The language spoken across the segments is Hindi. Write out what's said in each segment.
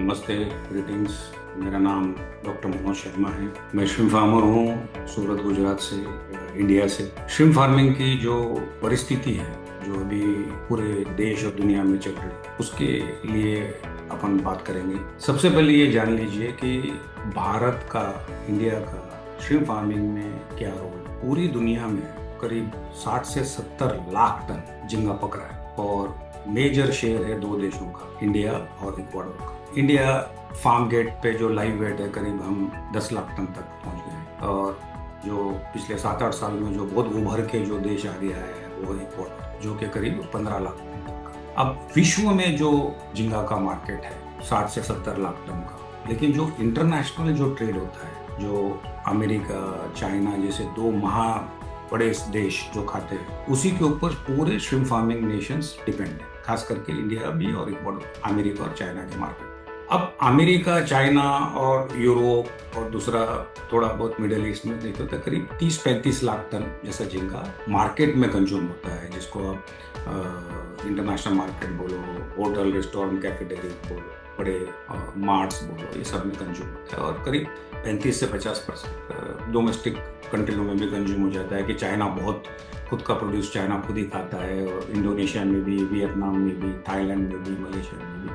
नमस्ते, ग्रीटिंग्स। मेरा नाम डॉक्टर मनोज शर्मा है। मैं श्रिम्प फार्मर हूँ, सूरत गुजरात से, इंडिया से। श्रिम्प फार्मिंग की जो परिस्थिति है, जो अभी पूरे देश और दुनिया में चल रही है, उसके लिए अपन बात करेंगे। सबसे पहले ये जान लीजिए कि भारत का, इंडिया का श्रिम्प फार्मिंग में क्या रोल है। पूरी दुनिया में करीब 60 से 70 लाख टन झींगा पकड़ा है और मेजर शेयर है दो देशों का, इंडिया और इक्वाडोर का। इंडिया फार्म गेट पे जो लाइव वेट है, करीब हम 10 लाख टन तक पहुंच गए हैं। और जो पिछले 7-8 साल में जो बहुत उभर के जो देश आगे आया है वो है इक्वाडोर, जो कि करीब 15 लाख टन तक का। अब विश्व में जो झींगा का मार्केट है 60 से 70 लाख टन का, लेकिन जो इंटरनेशनल जो ट्रेड होता है, जो अमेरिका, चाइना जैसे दो बड़े देश जो खाते हैं, उसी के ऊपर पूरे श्रिम्प फार्मिंग नेशंस डिपेंड है, खास करके इंडिया भी और इक्वाडोर, अमेरिका और चाइना के मार्केट। अब अमेरिका, चाइना और यूरोप और दूसरा थोड़ा बहुत मिडिल ईस्ट में देखो तो करीब 30-35 लाख टन जैसा झींगा मार्केट में कंज्यूम होता है, जिसको आप इंटरनेशनल मार्केट बोलो, होटल, रेस्टोरेंट, कैफेटेरिया बोलो, बड़े मार्ट्स बोलो, ये सब में कंज्यूम होता है। और करीब 35 से 50% डोमेस्टिक कंट्रियों में भी कंज्यूम हो जाता है कि चाइना बहुत खुद का प्रोड्यूस चाइना खुद ही खाता है, और इंडोनेशिया में भी, वियतनाम में भी, थाईलैंड में भी, मलेशिया में भी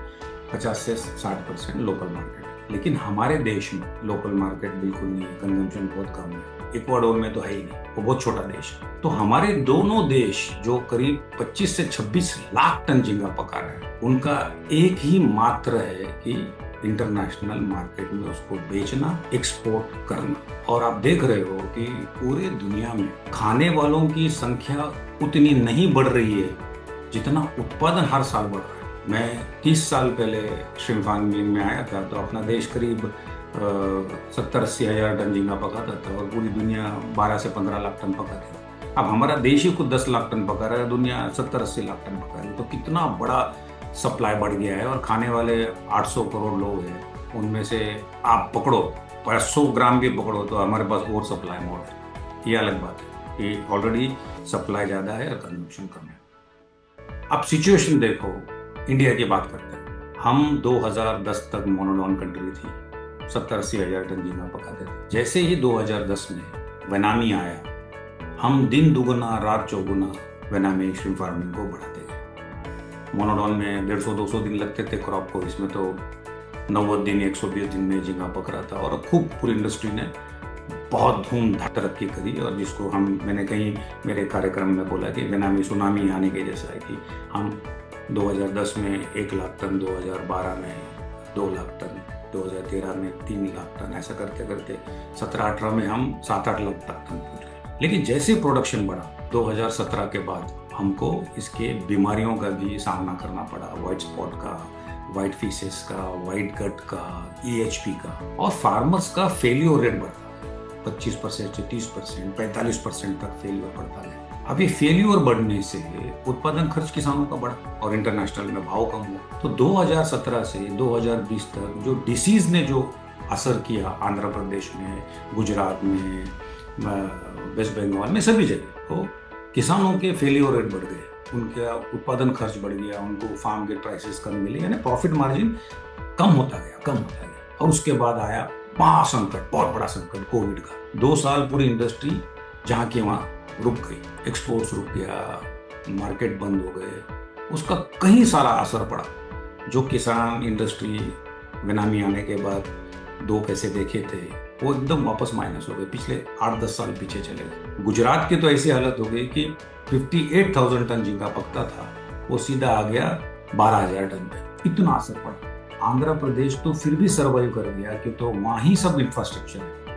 50 से 60% लोकल मार्केट है। लेकिन हमारे देश में लोकल मार्केट बिल्कुल नहीं है, कंजम्पशन बहुत कम है। इक्वाडोर में तो है ही नहीं, वो बहुत छोटा देश है। तो हमारे दोनों देश जो करीब 25 से 26 लाख टन झींगा पका रहे हैं, उनका एक ही मात्र है कि इंटरनेशनल मार्केट में उसको बेचना, एक्सपोर्ट करना। और आप देख रहे हो कि पूरे दुनिया में खाने वालों की संख्या उतनी नहीं बढ़ रही है जितना उत्पादन हर साल बढ़ रहा है। मैं 30 साल पहले श्रिम्प फार्मिंग में आया था, तो अपना देश करीब 70-80 हजार टन झींगा पकाता था और पूरी दुनिया 12 से 15 लाख टन पकाती थी। अब हमारा देश ही खुद 10 लाख टन पका रहा है, दुनिया 70-80 लाख टन पका रही है। तो कितना बड़ा सप्लाई बढ़ गया है। और खाने वाले 800 करोड़ लोग हैं, उनमें से आप पकड़ो 500 ग्राम भी पकड़ो तो हमारे पास और सप्लाई मोर है। ये अलग बात है कि ऑलरेडी सप्लाई ज़्यादा है और कंजम्पशन कम है। अब सिचुएशन देखो, इंडिया की बात करते हैं। हम 2010 तक मोनोडोन कंट्री थी, 70-80 हजार टन झींगा पकाते थे। जैसे ही 2010 में वेनामी आया, हम दिन दुगुना रात चौगुना वेनामी श्रिम्प फार्मिंग को बढ़ाते गए। मोनोडोन में 150-200 दिन लगते थे क्रॉप को, इसमें तो 90 दिन, 120 दिन में झींगा पक रहा था। और खूब पूरी इंडस्ट्री ने बहुत धूमधाम तरक्की करी, और जिसको मैंने कहीं मेरे कार्यक्रम में बोला कि वेनामी सुनामी आने के जैसा है कि हम 2010 में 1 लाख टन, 2012 में 2 लाख टन, 2013 में 3 लाख टन, ऐसा करते करते 17-18 में हम 7-8 लाख टन पहुंच गए। लेकिन जैसे प्रोडक्शन बढ़ा 2017 के बाद, हमको इसके बीमारियों का भी सामना करना पड़ा, व्हाइट स्पॉट का, व्हाइट फीसेस का, व्हाइट गट का, EHP का, और फार्मर्स का फेल्योर रेट बढ़ा 25% से 30%, 45% तक फेल्योर बढ़ता है। अब ये फेल्योर बढ़ने से उत्पादन खर्च किसानों का बढ़ा और इंटरनेशनल में भाव कम हुआ। तो 2017 से 2020 तक जो डिसीज ने जो असर किया आंध्र प्रदेश में, गुजरात में, वेस्ट बंगाल में, सभी जगह, तो किसानों के फेल्योर रेट बढ़ गए, उनका उत्पादन खर्च बढ़ गया, उनको फार्म गेट प्राइसेस कम मिले, यानी प्रॉफिट मार्जिन कम होता गया। और उसके बाद आया महासंकट, बहुत बड़ा संकट, कोविड का। 2 साल पूरी इंडस्ट्री जहाँ की वहाँ रुक गई, एक्सपोर्ट्स रुक गया, मार्केट बंद हो गए। उसका कहीं सारा असर पड़ा। जो किसान इंडस्ट्री वेनामी आने के बाद 2 पैसे देखे थे, वो एकदम वापस माइनस हो गए, पिछले 8-10 साल पीछे चले गए। गुजरात की तो ऐसी हालत हो गई कि 58,000 टन झींगा पकता था, वो सीधा आ गया 12,000 टन पे। इतना असर पड़ा। आंध्र प्रदेश तो फिर भी सर्वाइव कर गया, कि तो वहाँ ही सब इंफ्रास्ट्रक्चर है।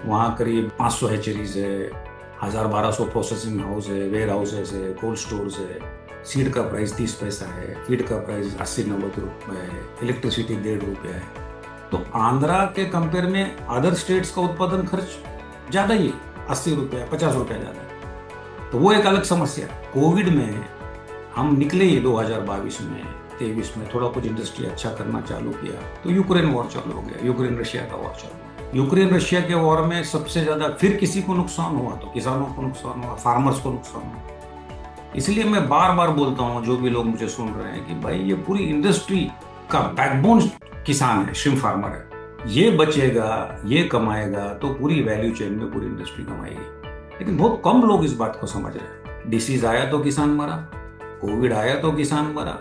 वहाँ करीब 500 हैचरीज है, 1000-1200 प्रोसेसिंग हाउस है, वेयर हाउसेस है, कोल्ड स्टोर्स है। सीड का प्राइस 30 पैसा है, फीड का प्राइस 80-90 रुपये है, इलेक्ट्रिसिटी 1.5 रुपये है। तो आंध्रा के कंपेयर में अदर स्टेट्स का उत्पादन खर्च ज़्यादा ही है, 80 रुपये, 50 रुपये ज़्यादा है। तो वो एक अलग समस्या। कोविड में हम निकले ही 2022 में, 23 में थोड़ा कुछ इंडस्ट्री अच्छा करना चालू किया, तो यूक्रेन वॉर चालू हो गया, यूक्रेन रशिया का वॉर चालू। यूक्रेन रशिया के वॉर में सबसे ज़्यादा फिर किसी को नुकसान हुआ, तो किसानों को नुकसान हुआ, फार्मर्स को नुकसान हुआ। इसलिए मैं बार बार बोलता हूँ, जो भी लोग मुझे सुन रहे हैं, कि भाई ये पूरी इंडस्ट्री का बैकबोन किसान है, श्रिम्प फार्मर है। ये बचेगा, ये कमाएगा तो पूरी वैल्यू चेन में पूरी इंडस्ट्री कमाएगी। लेकिन बहुत कम लोग इस बात को समझ रहे हैं। डिसीज आया तो किसान मरा, कोविड आया तो किसान मरा,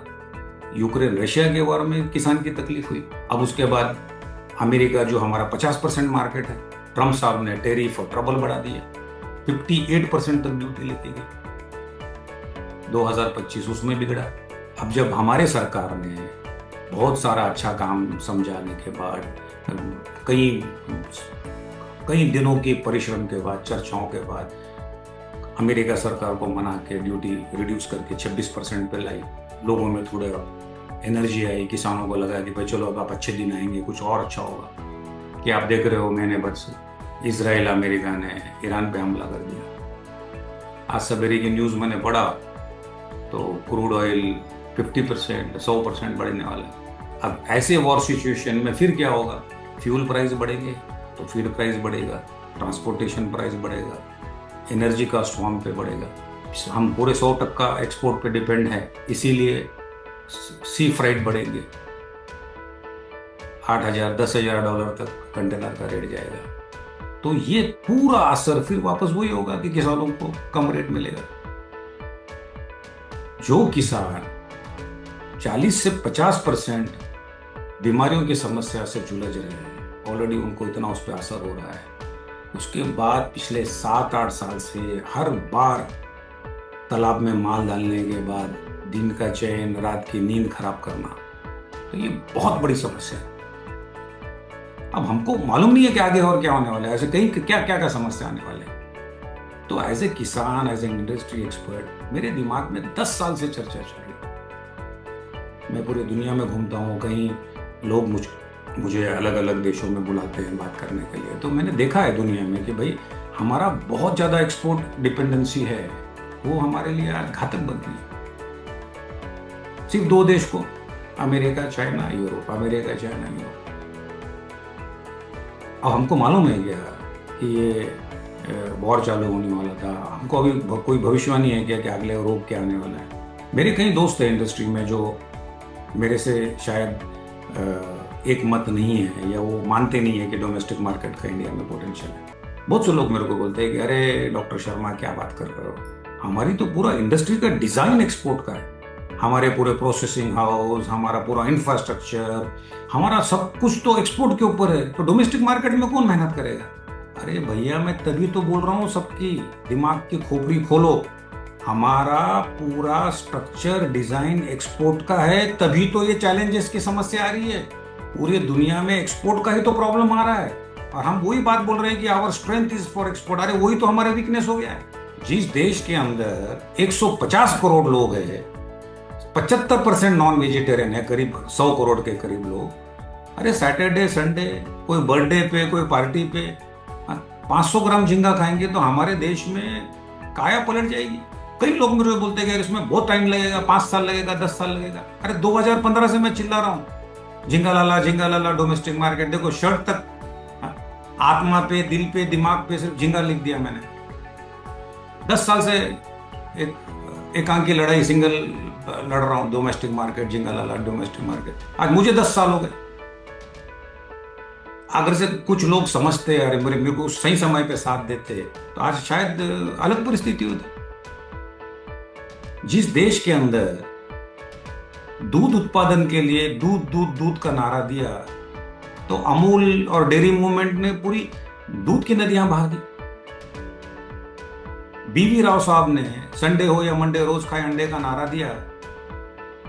यूक्रेन रशिया के वॉर में किसान की तकलीफ हुई। अब उसके बाद अमेरिका जो हमारा 50% मार्केट है, ट्रम्प साहब ने टेरिफ और ट्रबल बढ़ा दिया, 58% तक ड्यूटी लेके गई। 2025 उसमें बिगड़ा। अब जब हमारे सरकार ने बहुत सारा अच्छा काम समझाने के बाद, कई दिनों के परिश्रम के बाद, चर्चाओं के बाद अमेरिका सरकार को मना के ड्यूटी रिड्यूस करके 26% पे लाई, लोगों में थोड़ा एनर्जी आई, किसानों को लगा कि भाई चलो अब आप अच्छे दिन आएंगे, कुछ और अच्छा होगा। कि आप देख रहे हो महीने भर से इजराइल अमेरिका ने ईरान पे हमला कर दिया। आज सवेरे की न्यूज़ मैंने पढ़ा तो क्रूड ऑयल 50% 100% बढ़ने वाला है। अब ऐसे वॉर सिचुएशन में फिर क्या होगा? फ्यूल प्राइस बढ़ेंगे तो फीड प्राइस बढ़ेगा, ट्रांसपोर्टेशन प्राइस बढ़ेगा, एनर्जी कॉस्ट वहाँ पे बढ़ेगा। हम पूरे 100% एक्सपोर्ट पे डिपेंड है, इसीलिए सी फ्राइट बढ़ेंगे। $8,000-10,000 तक कंटेनर का रेट जाएगा। तो ये पूरा असर फिर वापस वही होगा कि किसानों को कम रेट मिलेगा। जो किसान 40 से 50% बीमारियों की समस्या से जूझ रहे हैं, ऑलरेडी उनको इतना उस पर असर हो रहा है, उसके बाद पिछले 7-8 साल से हर बार तालाब में माल डालने के बाद दिन का चैन, रात की नींद खराब करना, तो ये बहुत बड़ी समस्या है। अब हमको मालूम नहीं है कि आगे और क्या होने वाला है, ऐसे कहीं क्या क्या क्या समस्या आने वाले हैं। तो एज ए किसान, एज ए इंडस्ट्री एक्सपर्ट, मेरे दिमाग में 10 साल से चर्चा चल रही है। मैं पूरी दुनिया में घूमता हूँ, कहीं लोग मुझे अलग अलग देशों में बुलाते हैं बात करने के लिए। तो मैंने देखा है दुनिया में कि भाई हमारा बहुत ज़्यादा एक्सपोर्ट डिपेंडेंसी है, वो हमारे लिए आज घातक बन गई है। सिर्फ 2 देश को, America, China, Europe, America, China, Europe. अब हमको मालूम है क्या कि ये वॉर चालू होने वाला था? हमको अभी कोई भविष्यवाणी है क्या कि अगले रोग क्या आने वाला है? मेरे कई दोस्त हैं इंडस्ट्री में जो मेरे से शायद एक मत नहीं है, या वो मानते नहीं है कि डोमेस्टिक मार्केट का इंडिया में पोटेंशियल है। बहुत से लोग मेरे को बोलते हैं कि अरे डॉक्टर शर्मा क्या बात कर रहे हो, हमारी तो पूरा इंडस्ट्री का डिजाइन एक्सपोर्ट का है। हमारे पूरे प्रोसेसिंग हाउस, हमारा पूरा इंफ्रास्ट्रक्चर, हमारा सब कुछ तो एक्सपोर्ट के ऊपर है। तो डोमेस्टिक मार्केट में कौन मेहनत करेगा? अरे भैया, मैं तभी तो बोल रहा हूँ, सबकी दिमाग की खोपड़ी खोलो। हमारा पूरा स्ट्रक्चर डिजाइन एक्सपोर्ट का है, तभी तो ये चैलेंजेस की समस्या आ रही है। पूरी दुनिया में एक्सपोर्ट का ही तो प्रॉब्लम आ रहा है, और हम वही बात बोल रहे हैं कि our strength is for export. अरे वही तो हमारे वीकनेस हो गया है। जिस देश के अंदर 150 करोड़ लोग हैं, 75% नॉन वेजिटेरियन है, करीब 100 करोड़ के करीब लोग। अरे सैटरडे संडे कोई बर्थडे पे, कोई पार्टी पे 500 ग्राम झींगा खाएंगे तो हमारे देश में काया पलट जाएगी। कई लोग मेरे को बोलते हैं कि इसमें बहुत टाइम लगेगा, 5 साल लगेगा, 10 साल लगेगा। अरे 2015 से मैं चिल्ला रहा हूँ, झींगा लाला डोमेस्टिक मार्केट। देखो शर्ट तक आत्मा पे, दिल पे, दिमाग पे सिर्फ झींगा लिख दिया मैंने। 10 साल से एकांकी लड़ाई सिंगल लड़ रहा हूं, डोमेस्टिक मार्केट, झींगा लाला डोमेस्टिक मार्केट। आज मुझे 10 साल हो गए। अगर से कुछ लोग समझते, अरे मेरे को सही समय पे साथ देते, तो आज शायद अलग परिस्थिति होती। जिस देश के अंदर दूध उत्पादन के लिए दूध दूध दूध का नारा दिया, तो अमूल और डेयरी मूवमेंट ने पूरी दूध की नदियां बहा दी। बीवी राव साहब ने संडे हो या मंडे रोज खाए अंडे का नारा दिया।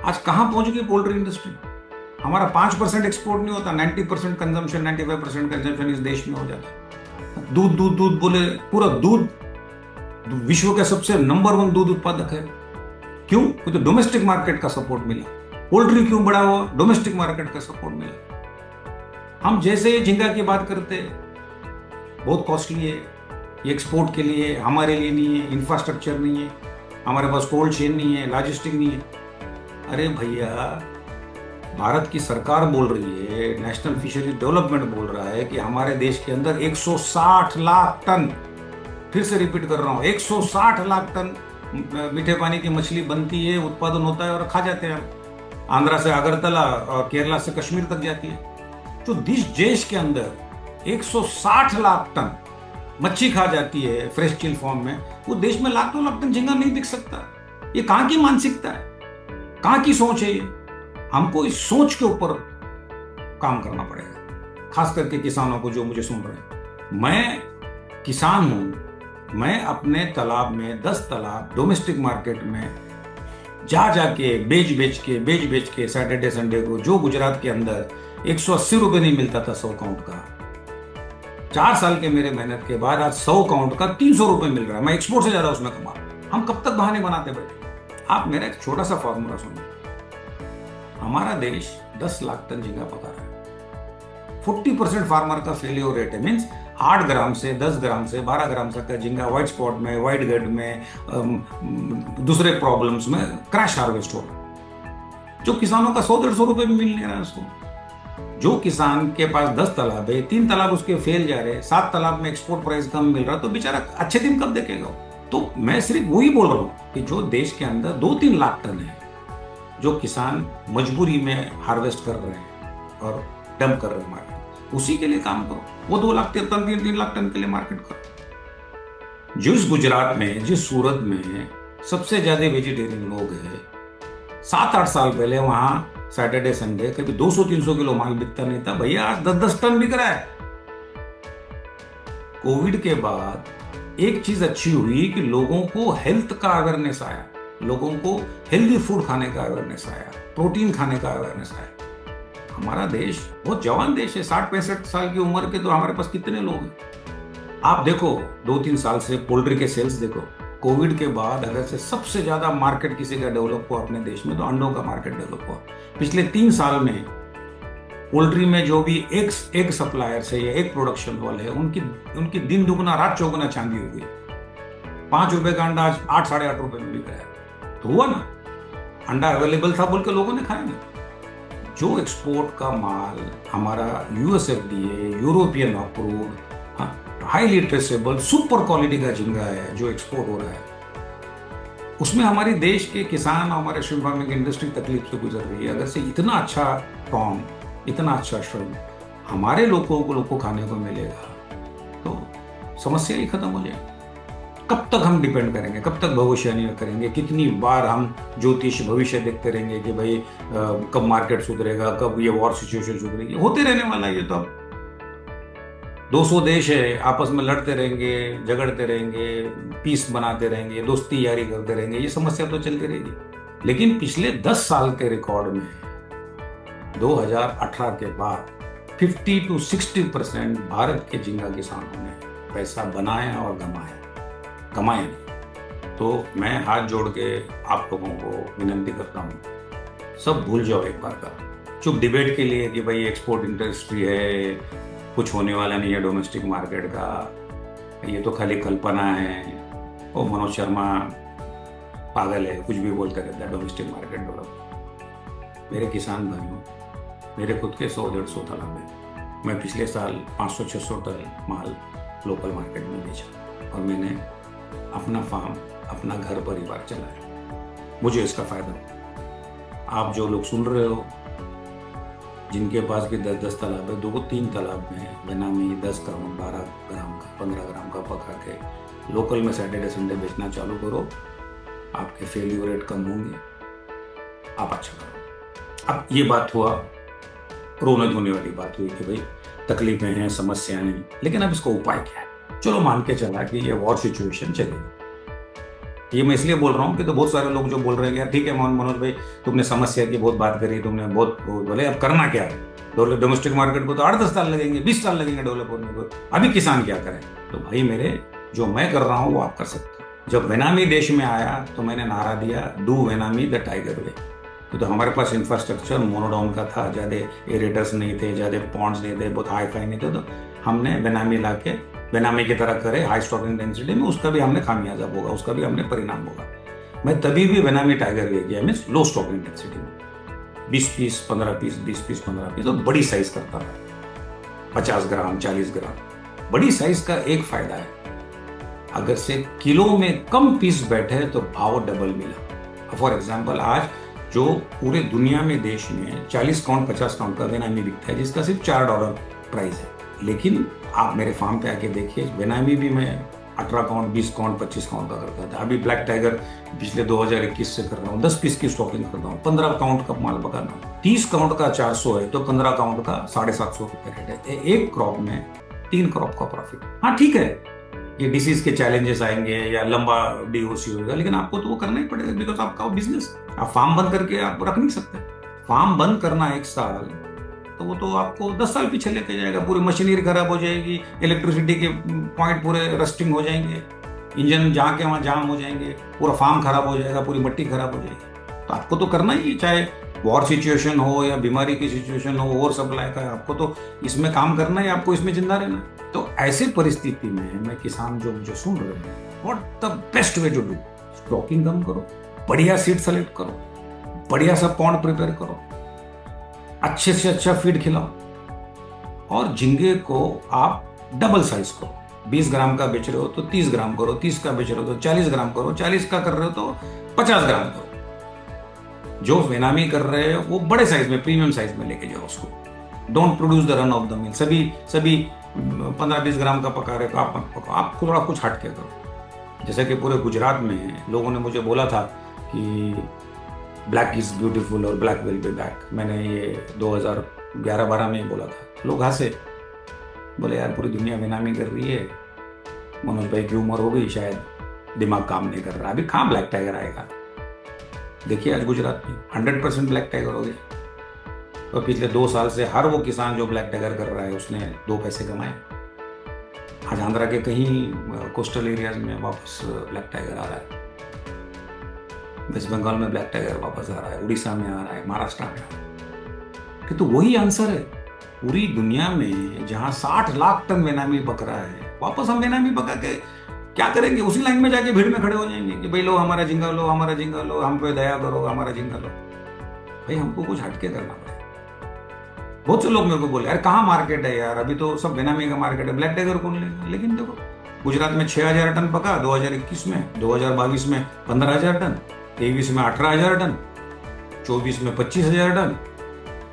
आज कहां पहुंच गई पोल्ट्री इंडस्ट्री? हमारा 5% एक्सपोर्ट नहीं होता, 90% कंजम्पशन, 95% कंजम्पशन इस देश में हो जाता। दूध दूध दूध बोले, पूरा दूध विश्व का सबसे नंबर 1 दूध उत्पादक है। क्यों? तो डोमेस्टिक मार्केट का सपोर्ट मिला। पोल्ट्री क्यों बढ़ा हुआ? डोमेस्टिक मार्केट का सपोर्ट मिला। हम जैसे झींगा की बात करते, बहुत कॉस्टली है ये एक्सपोर्ट के लिए, हमारे लिए नहीं है, इंफ्रास्ट्रक्चर नहीं है, हमारे पास कोल्ड चेन नहीं है, लॉजिस्टिक नहीं है। अरे भैया, भारत की सरकार बोल रही है, नेशनल फिशरीज डेवलपमेंट बोल रहा है कि हमारे देश के अंदर 160 लाख टन, फिर से रिपीट कर रहा हूँ, 160 लाख टन मीठे पानी की मछली बनती है, उत्पादन होता है और खा जाते हैं हम। आंध्रा से अगरतला और केरला से कश्मीर तक जाती है। तो जिस देश के अंदर 160 लाख टन मच्छी खा जाती है फ्रेश चिल फॉर्म में, वो देश में लाखों लाख टन झींगा नहीं बिक सकता। ये कहां की मानसिकता है, कहां की सोच है ये? हमको इस सोच के ऊपर काम करना पड़ेगा, खास करके किसानों को जो मुझे सुन रहे हैं। मैं किसान हूं, मैं अपने तालाब में 10 तालाब डोमेस्टिक मार्केट में जाके बेच के सैटरडे संडे को, जो गुजरात के अंदर 180 रुपए नहीं मिलता था 100 काउंट का, 4 साल के मेरे मेहनत के बाद आज 100 काउंट का 300 रुपए मिल रहा है। मैं एक्सपोर्ट से ज्यादा उसमें कमा रहा हूं। हम कब तक बहाने बनाते बैठे? आप मेरा एक छोटा सा फॉर्मूला सुनिए। हमारा देश 10 लाख टन झींगा पका रहा है। 40% फार्मर का फेलियर रेट है, मीन्स 8 ग्राम से 10 ग्राम से 12 ग्राम तक का झींगा व्हाइट स्पॉट में, व्हाइट गड में, दूसरे प्रॉब्लम्स में क्रैश हार्वेस्ट हो रहा है, जो किसानों का 100-150 रुपए भी मिल नहीं रहा है उसको। जो किसान के पास 10 तालाब है, 3 तालाब उसके फेल जा रहे, 7 तालाब में एक्सपोर्ट प्राइस कम मिल रहा, तो बेचारा अच्छे दिन कब देखेगा? तो मैं सिर्फ वही बोल रहा हूँ कि जो देश के अंदर 2-3 लाख टन है, जो किसान मजबूरी में हार्वेस्ट कर रहे हैं और डंप कर रहे हैं मार्केट, उसी के लिए काम करो। वो 2 लाख टन 3 लाख टन के लिए मार्केट करो। जिस गुजरात में, जिस सूरत में सबसे ज्यादा वेजिटेरियन लोग हैं, 7-8 साल पहले वहां सैटरडे संडे कभी 200-300 किलो माल बिकता नहीं था, भैया आज 10-10 टन बिक रहा है। कोविड के बाद एक चीज अच्छी हुई कि लोगों को हेल्थ का अवेयरनेस आया, लोगों को हेल्दी फूड खाने का अवेयरनेस आया, प्रोटीन खाने का अवेयरनेस आया। हमारा देश बहुत जवान देश है, 60-65 साल की उम्र के तो हमारे पास कितने लोग हैं? आप देखो 2-3 साल से पोल्ट्री के सेल्स देखो। कोविड के बाद अगर से सबसे ज्यादा मार्केट किसी का डेवलप हुआ अपने देश में, तो अंडों का मार्केट डेवलप हुआ। पिछले 3 साल में पोल्ट्री में जो भी एक सप्लायर्स है या एक प्रोडक्शन वाले है, उनकी दिन दुगना रात चौगुना चांदी हो गई। 5 रुपए का अंडा आज 8-8.5 रुपए में बिक रहा है। तो हुआ ना, अंडा अवेलेबल था बोल के लोगों ने खाया ना। जो एक्सपोर्ट का माल हमारा USFDA, European approved, highly traceable, super quality का झींगा है जो एक्सपोर्ट हो रहा है, उसमें हमारे देश के किसान और हमारे श्रिम्प फार्मिंग इंडस्ट्री तकलीफ से गुजर रही है। अगर से इतना अच्छा प्रॉन, इतना अच्छा श्रिम्प हमारे लोगों को खाने को मिलेगा, तो समस्या ही खत्म हो जाएगी। कब तक हम डिपेंड करेंगे, कब तक भविष्यवाणी करेंगे? कितनी बार हम ज्योतिष भविष्य देखते रहेंगे कि भाई कब मार्केट सुधरेगा, कब ये वॉर सिचुएशन सुधरेगी? होते रहने वाला है ये। तो अब 200 देश है, आपस में लड़ते रहेंगे, झगड़ते रहेंगे, पीस बनाते रहेंगे, दोस्ती यारी करते रहेंगे, ये समस्या तो चलती रहेगी। लेकिन पिछले 10 साल के रिकॉर्ड में 2018 के बाद 50-60% भारत के झींगा किसानों ने पैसा बनाया और कमाए। तो मैं हाथ जोड़ के आप लोगों को विनंती करता हूँ, सब भूल जाओ एक बार का। चुप डिबेट के लिए कि भाई एक्सपोर्ट इंडस्ट्री है, कुछ होने वाला नहीं है डोमेस्टिक मार्केट का, ये तो खाली कल्पना है, और मनोज शर्मा पागल है, कुछ भी बोलते रहता है डोमेस्टिक मार्केट डेवलप। मेरे किसान भाइयों, मेरे खुद के 100-150 तालाब है। मैं पिछले साल 500-600 टन माल लोकल मार्केट में बेचा, और मैंने अपना फार्म, अपना घर परिवार चलाया। मुझे इसका फायदा। आप जो लोग सुन रहे हो, जिनके पास भी 10-10 तालाब है, 2-3 तालाब में बेनामी 10 ग्राम, 12 ग्राम का, 15 ग्राम का पका के लोकल में सैटरडे संडे बेचना चालू करो। आपके फेल्यूर रेट कम होंगे, आप अच्छा करो। अब ये बात हुआ, रोने धोने वाली बात हुई कि भाई तकलीफें हैं, समस्याएं हैं, लेकिन अब इसका उपाय क्या है? चलो मान के चला कि ये वॉर सिचुएशन चलेगी। ये मैं इसलिए बोल रहा हूँ कि तो बहुत सारे लोग जो बोल रहे हैं यार ठीक है मनोज भाई, तुमने समस्या की बहुत बात करी, तुमने बहुत बोले, अब करना क्या है? डोमेस्टिक मार्केट को तो 8-10 साल लगेंगे, 20 साल लगेंगे डेवलप होने को, अभी किसान क्या करें? तो भाई मेरे, जो मैं कर रहा हूँ वो आप कर सकते हो। जब बेनामी देश में आया तो मैंने नारा दिया, डू बेनामी द टाइगर वे। तो हमारे पास इंफ्रास्ट्रक्चर मोनोडाउन का था, ज़्यादा एरेटर्स नहीं थे, ज़्यादा पॉन्ड्स नहीं थे, बहुत हाई फाई नहीं थे, तो हमने बेनामी ला के बेनामी की तरह करे हाई स्टॉकिंग डेंसिटी में, उसका भी हमने खामियाजा भोगा, उसका भी हमने परिणाम भोगा। मैं तभी भी बेनामी टाइगर वे किया, मीन्स लो स्टॉकिंग डेंसिटी में 20 पीस 15 पीस, 20 पीस 15 पीस, और बड़ी साइज करता था, 50 ग्राम 40 ग्राम। बड़ी साइज का एक फायदा है, अगर से किलो में कम पीस बैठे तो भाव डबल मिला। फॉर एग्जाम्पल आज जो पूरे दुनिया में देश में 40 काउंट 50 काउंट का बेनामी बिकता है, जिसका सिर्फ $4 प्राइस है। लेकिन आप मेरे फार्म पे आके देखिए, बेनामी भी मैं 18 काउंट 20 काउंट 25 काउंट का करता था। अभी ब्लैक टाइगर पिछले 2021 से कर रहा हूँ, 10 पीस की स्टॉकिंग करता हूँ, 15 काउंट का माल पकाना हूँ। 30 काउंट का 400 है तो 15 काउंट का 750 रुपये रेट है। एक क्रॉप में 3 क्रॉप का प्रॉफिट। हाँ ठीक है, ये डिसीज के चैलेंजेस आएंगे या लंबा डीओसी होगा, लेकिन आपको तो वो करना ही पड़ेगा, बिकॉज आपका बिजनेस। आप फार्म बंद करके आप रख नहीं सकते। फार्म बंद करना 1 साल, तो वो तो आपको 10 साल पीछे लेके जाएगा। पूरी मशीनरी खराब हो जाएगी, इलेक्ट्रिसिटी के पॉइंट पूरे रस्टिंग हो जाएंगे, इंजन जहाँ के वहाँ जाम हो जाएंगे, पूरा फार्म खराब हो जाएगा, पूरी मट्टी खराब हो जाएगी। तो आपको तो करना ही है, चाहे वॉर सिचुएशन हो या बीमारी की सिचुएशन हो, ओवर सप्लाई का, आपको तो इसमें काम करना है, आपको इसमें जिंदा रहना। तो ऐसी परिस्थिति में मैं किसान जो मुझे सुन रहे हैं, what the best way to do, stocking कम करो, बढ़िया सीड सेलेक्ट करो, बढ़िया सा पॉन्ड प्रिपेयर करो, अच्छे से अच्छा फीड खिलाओ, और झींगे को आप डबल साइज करो। 20 ग्राम का बेच रहे हो तो 30 ग्राम करो, 30 का बेच रहे हो तो 40 ग्राम करो, 40 का कर रहे हो तो 50 ग्राम करो। जो बेनामी कर रहे हो वो बड़े साइज में, प्रीमियम साइज में लेके जाओ उसको। Don't produce the run of the mill. सभी 15-20 ग्राम का पका रहे हो, आप मत पकाओ, आप थोड़ा कुछ हट के करो। जैसे कि पूरे गुजरात में लोगों ने मुझे बोला था कि ब्लैक इज ब्यूटीफुल और ब्लैक विल बी बैक। मैंने ये 2011-12 में बोला था। लोग हंसे, बोले यार पूरी दुनिया बेनामी कर रही है, मनोज भाई की उम्र हो गई, शायद दिमाग काम नहीं कर रहा, अभी कहाँ ब्लैक टाइगर आएगा। देखिए आज गुजरात में 100% ब्लैक टाइगर हो गया। और पिछले 2 साल से हर वो किसान जो ब्लैक टाइगर कर रहा है उसने 2 पैसे कमाए। आज आंध्रा के कहीं कोस्टल एरियाज में वापस ब्लैक टाइगर आ रहा है, वेस्ट बंगाल में ब्लैक टाइगर वापस आ रहा है, उड़ीसा में आ रहा है, महाराष्ट्र में आ रहा है। कि तो वही आंसर है। पूरी दुनिया में जहां 60 लाख टन बेनामी बक रहा है, वापस हम बेनामी बका के क्या करेंगे? उसी लाइन में जाके भीड़ में खड़े हो जाएंगे कि भाई लो हमारा झींगा लो, हमारा झींगा लो, हम पे दया करो, हमारा झींगा लो। भाई हमको कुछ हटके करना पड़ेगा। बहुत से लोग मेरे को बोले यार कहाँ मार्केट है यार, अभी तो सब बेनामी का मार्केट है, ब्लैक टाइगर कौन लेगा? लेकिन देखो गुजरात में 6000 टन पका 2021 में, 2022 में 15,000 टन, 23 में 18,000 टन, 24 में 25,000 टन,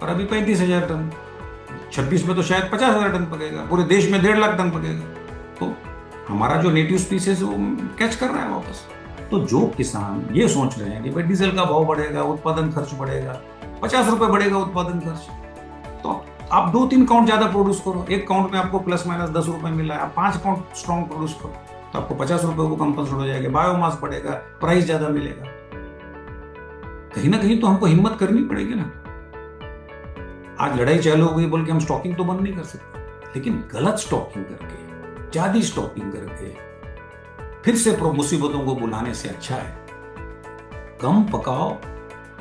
और अभी 35,000 टन, 26 में तो शायद 50,000 टन पकेगा। पूरे देश में 1.5 लाख टन पकेगा। तो हमारा जो नेटिव स्पीसीज है वो कैच कर रहा है वापस। तो जो किसान ये सोच रहे हैं कि भाई डीजल का भाव बढ़ेगा, उत्पादन खर्च बढ़ेगा, 50 रुपए बढ़ेगा उत्पादन खर्च, तो आप 2-3 काउंट ज्यादा प्रोड्यूस करो। 1 काउंट में आपको प्लस माइनस 10 रुपए मिला है, आप 5 काउंट स्ट्रॉन्ग प्रोड्यूस करो तो आपको 50 रुपए को कंपनसेट हो जाएगा, बायोमास बढ़ेगा, प्राइस ज्यादा मिलेगा। कहीं ना कहीं तो हमको हिम्मत करनी पड़ेगी ना। आज लड़ाई चालू हो गई बोल के हम स्टॉकिंग तो बंद नहीं कर सकते, लेकिन गलत स्टॉकिंग करके, ज्यादा स्टॉकिंग करके फिर से मुसीबतों को बुलाने से अच्छा है कम पकाओ,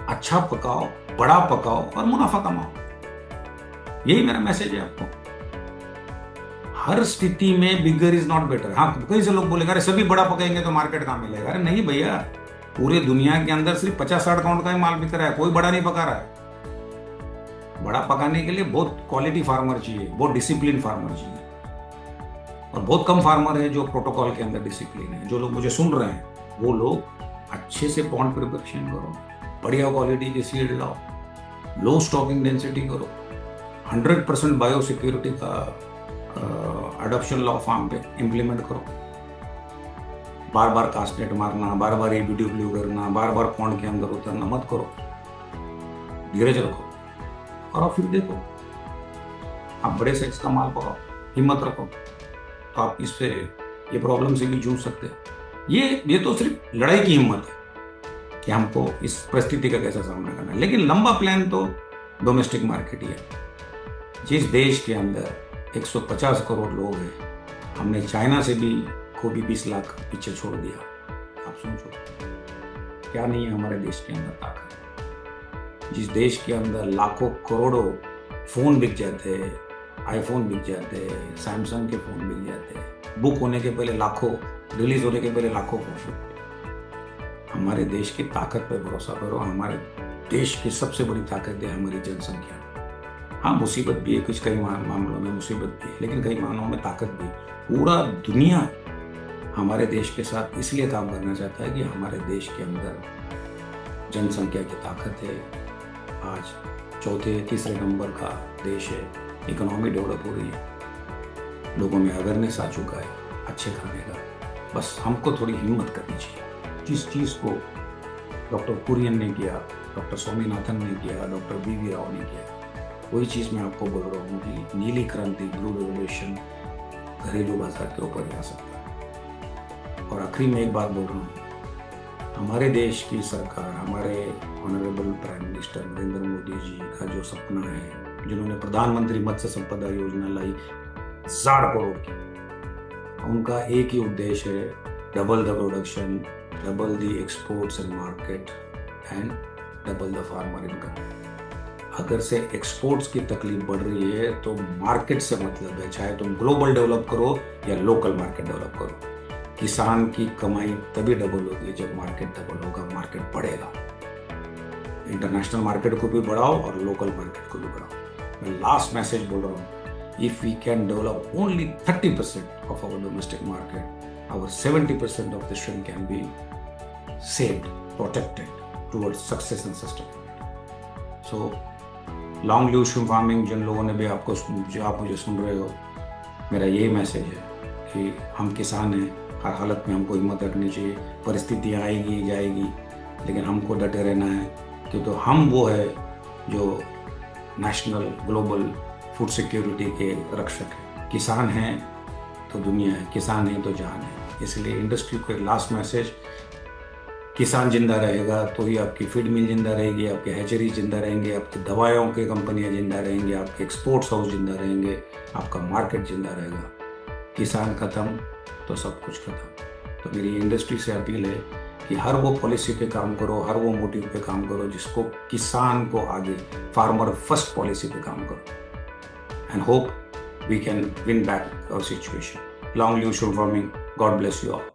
अच्छा पकाओ, बड़ा पकाओ और मुनाफा कमाओ। यही मेरा मैसेज है आपको। हर स्थिति में बिगर इज नॉट बेटर। हाँ, कई से लोग बोलेगा अरे सभी बड़ा पकाएंगे तो मार्केट कहाँ मिलेगा? अरे नहीं भैया, पूरे दुनिया के अंदर सिर्फ 50-60 काउंट का ही माल बिक रहा है, कोई बड़ा नहीं पका रहा है। बड़ा पकाने के लिए बहुत क्वालिटी फार्मर चाहिए, बहुत डिसिप्लिन फार्मर चाहिए, और बहुत कम फार्मर है जो प्रोटोकॉल के अंदर डिसिप्लिन है। जो लोग मुझे सुन रहे हैं वो लोग अच्छे से पॉन्ड प्रिपरेशन करो, बढ़िया क्वालिटी के सीड लाओ, लो स्टॉकिंग डेंसिटी करो, 100% बायो सिक्योरिटी का अडॉप्शन लॉ फार्म पे इम्प्लीमेंट करो। बार बार कास्टनेट मारना, बार बार एबीडी ब्लू करना, बार बार पॉन्ड के अंदर उतरना मत करो, धीरज रखो और फिर देखो आप बड़े साइज का माल पकाओ, हिम्मत रखो, तो आप इससे ये प्रॉब्लम से भी जूझ सकते हैं। ये तो सिर्फ लड़ाई की हिम्मत है कि हमको इस परिस्थिति का कैसा सामना करना है, लेकिन लंबा प्लान तो डोमेस्टिक मार्केट ही है। जिस देश के अंदर 150 करोड़ लोग हैं, हमने चाइना से भी को भी 20 लाख पीछे छोड़ दिया। आप सोचो क्या नहीं है हमारे देश के अंदर ताकत। जिस देश के अंदर लाखों करोड़ों फोन बिक जाते हैं, आईफोन बिक जाते हैं, सैमसंग के फोन बिक जाते हैं, बुक होने के पहले लाखों, रिलीज होने के पहले लाखों फोन। हमारे देश की ताकत पर भरोसा करो। हमारे देश की सबसे बड़ी ताकत है हमारी जनसंख्या। हाँ, मुसीबत भी है, कुछ कई मामलों में मुसीबत भी है, लेकिन कई मामलों में ताकत भी। पूरा दुनिया हमारे देश के साथ इसलिए काम करना चाहता है कि हमारे देश के अंदर जनसंख्या की ताकत है। आज चौथे तीसरे नंबर का देश है, इकोनॉमी डेवलप हो रही है, लोगों में अवेयरनेस आ चुका है अच्छे खाने का। बस हमको थोड़ी हिम्मत करनी चाहिए। जिस चीज़ को डॉक्टर कुरियन ने किया, डॉक्टर स्वामीनाथन ने किया, डॉक्टर BV राव ने किया, वही चीज़ मैं आपको बोल रहा हूँ कि नीली क्रांति, ब्लू रेवोल्यूशन घरेलू बाजार के ऊपर ही आ सकता है। और आखिरी में एक बात बोल रहा हूँ, हमारे देश की सरकार, हमारे honourable prime minister Narendra Modi ji का जो सपना है, जिन्होंने प्रधानमंत्री मत्स्य संपदा योजना लाई 1000 करोड़ की, उनका एक ही उद्देश्य है, double the production, double the exports and market and double the farmer income. अगर से एक्सपोर्ट्स की तकलीफ बढ़ रही है तो मार्केट से मतलब है, चाहे तुम ग्लोबल डेवलप करो या लोकल मार्केट डेवलप करो। किसान की कमाई तभी डबल होगी जब मार्केट डबल होगा, मार्केट बढ़ेगा। इंटरनेशनल मार्केट को भी बढ़ाओ और लोकल मार्केट को भी बढ़ाओ। मैं लास्ट मैसेज बोल रहा हूँ, if we can develop only 30% of our domestic market, our 70% of the shrimp can be saved, protected towards success and sustainability. So, long live shrimp farming। जिन लोगों ने भी आपको, जो आप मुझे सुन रहे हो, मेरा यही मैसेज है कि हम किसान हैं, हर हालत में हमको हिम्मत रखनी चाहिए। परिस्थितियाँ आएगी जाएगी, लेकिन हमको डटे रहना है, क्योंकि तो हम वो है जो नेशनल ग्लोबल फूड सिक्योरिटी के रक्षक हैं। किसान हैं तो दुनिया है, किसान है तो जान है। इसलिए इंडस्ट्री को एक लास्ट मैसेज, किसान जिंदा रहेगा तो ही आपकी फीड मिल जिंदा रहेगी, आपके हैचरी जिंदा रहेंगे, आपकी दवाइयों की कंपनियां जिंदा रहेंगी, आपके एक्सपोर्ट्स हाउस जिंदा रहेंगे, आपका मार्केट जिंदा रहेगा। किसान खत्म तो सब कुछ खत्म। तो मेरी इंडस्ट्री से अपील है कि हर वो पॉलिसी पे काम करो, हर वो मोटिव पे काम करो जिसको किसान को आगे, फार्मर फर्स्ट पॉलिसी पे काम करो। And hope we can win back our situation. Long live shrimp farming. God bless you all.